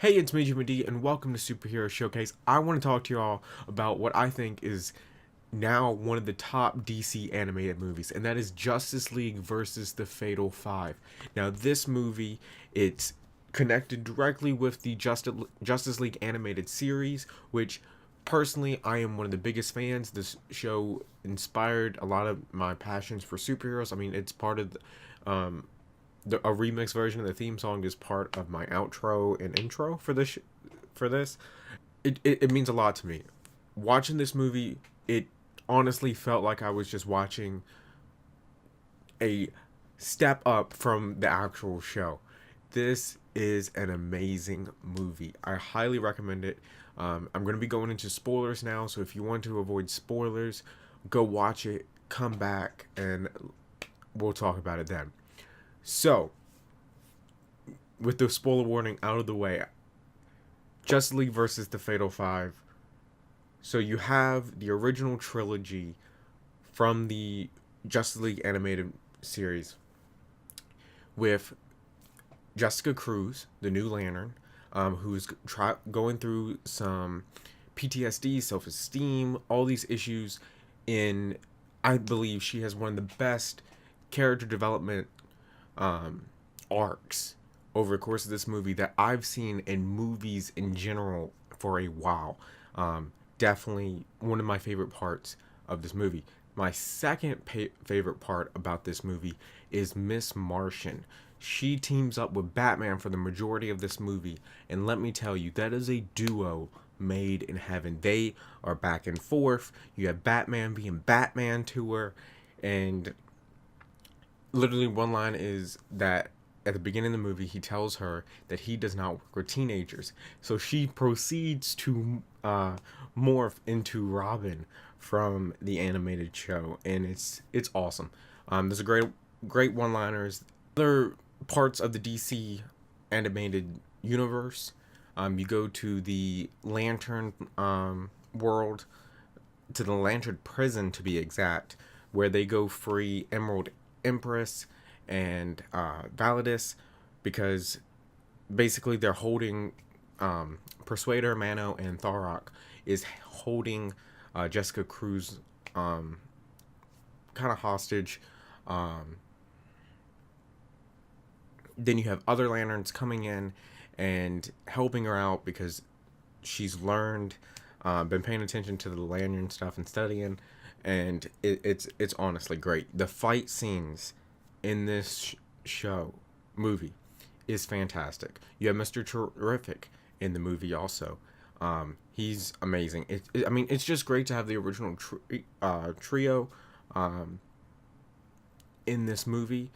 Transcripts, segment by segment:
Hey, it's me, Jimmy D, and welcome to Superhero Showcase. I want to talk to you all about what I think is now one of the top DC animated movies, and that is Justice League versus the Fatal Five. Now, this movie, it's connected directly with the Justice League animated series, which personally I am one of the biggest fans. This show inspired a lot of my passions for superheroes. I mean, it's part of a remix version of the theme song is part of my outro and intro for this. It means a lot to me. Watching this movie, it honestly felt like I was just watching a step up from the actual show. This is an amazing movie. I highly recommend it. I'm going to be going into spoilers now, so if you want to avoid spoilers, go watch it, come back, and we'll talk about it then. So, with the spoiler warning out of the way, Justice League versus the Fatal Five. So you have the original trilogy from the Justice League animated series with Jessica Cruz, the new Lantern, who's going through some PTSD, self-esteem, all these issues. I believe she has one of the best character development arcs over the course of this movie that I've seen in movies in general for a while. Definitely one of my favorite parts of this movie. My second favorite part about this movie is Miss Martian. She teams up with Batman for the majority of this movie, and let me tell you, that is a duo made in heaven. They are back and forth. You have Batman being Batman to her, and literally one line is that at the beginning of the movie he tells her that he does not work with teenagers, so she proceeds to morph into Robin from the animated show, and it's awesome. There's a great one liners. Other parts of the DC animated universe, you go to the Lantern world, to the Lantern prison to be exact, where they go free Emerald Empress and Validus, because basically they're holding Persuader, Mano, and Tharok is holding Jessica Cruz kind of hostage. Then you have other lanterns coming in and helping her out because she's learned, been paying attention to the lantern stuff and studying, and it's honestly great. The fight scenes in this movie is fantastic. You have Mr. Terrific in the movie also. He's amazing. I mean, it's just great to have the original trio in this movie.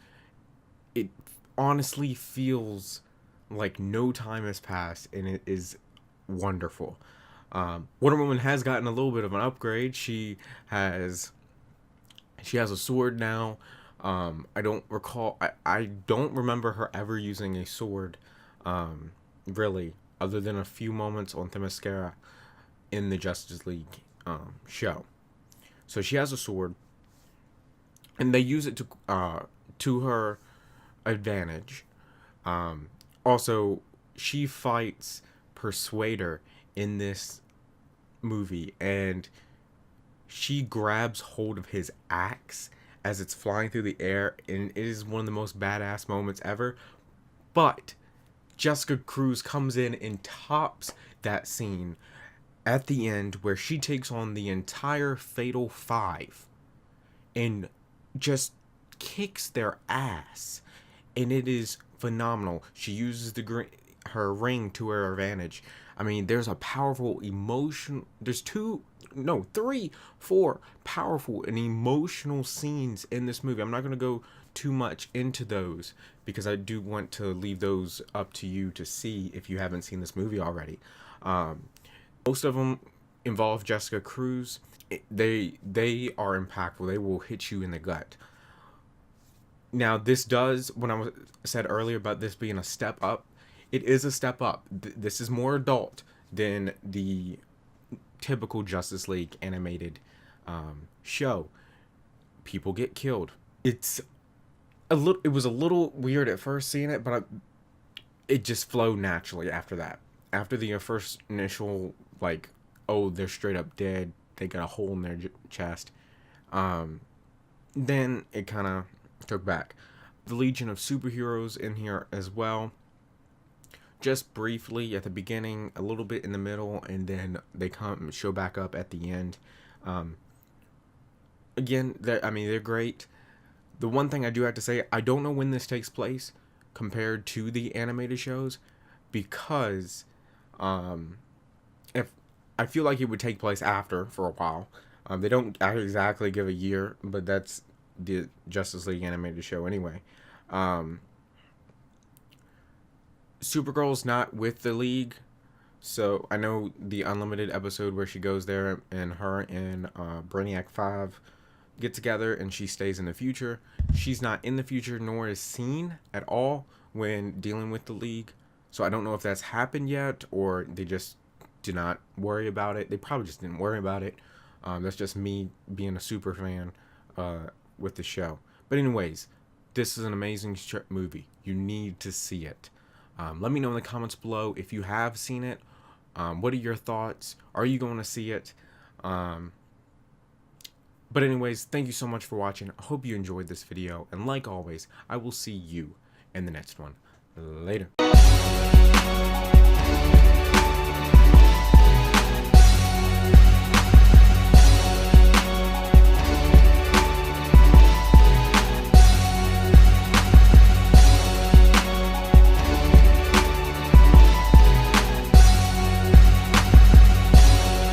It honestly feels like no time has passed, and it is wonderful. Wonder Woman has gotten a little bit of an upgrade. She has a sword now. I don't recall. I don't remember her ever using a sword, really, other than a few moments on Themyscira in the Justice League show. So she has a sword, and they use it to her advantage. Also, she fights Persuader in this movie, and she grabs hold of his axe as it's flying through the air, and it is one of the most badass moments ever. But Jessica Cruz comes in and tops that scene at the end, where she takes on the entire Fatal Five and just kicks their ass, and it is phenomenal. She uses her ring to her advantage. I mean, there's a powerful emotion. There's three, four powerful and emotional scenes in this movie. I'm not going to go too much into those because I do want to leave those up to you to see if you haven't seen this movie already. Most of them involve Jessica Cruz. They are impactful. They will hit you in the gut. Now, this does, when I said earlier about this being a step up, it is a step up. This is more adult than the typical Justice League animated show. People get killed. It was a little weird at first seeing it, but it just flowed naturally after that. after the first initial, like, oh, they're straight up dead, they got a hole in their chest, then it kind of took back. The Legion of Superheroes in here as well, just briefly at the beginning, a little bit in the middle, and then they show back up at the end. Again, they're great. The one thing I do have to say, I don't know when this takes place compared to the animated shows, because if I feel like it would take place after for a while. They don't exactly give a year, but that's the Justice League animated show anyway. Supergirl's not with the League, so I know the Unlimited episode where she goes there and her and Brainiac 5 get together and she stays in the future. She's not in the future, nor is seen at all when dealing with the League, so I don't know if that's happened yet or they just do not worry about it. They probably just didn't worry about it. That's just me being a super fan with the show. But anyways, this is an amazing movie. You need to see it. Let me know in the comments below if you have seen it. What are your thoughts? Are you going to see it? But anyways, thank you so much for watching. I hope you enjoyed this video. And like always, I will see you in the next one. Later.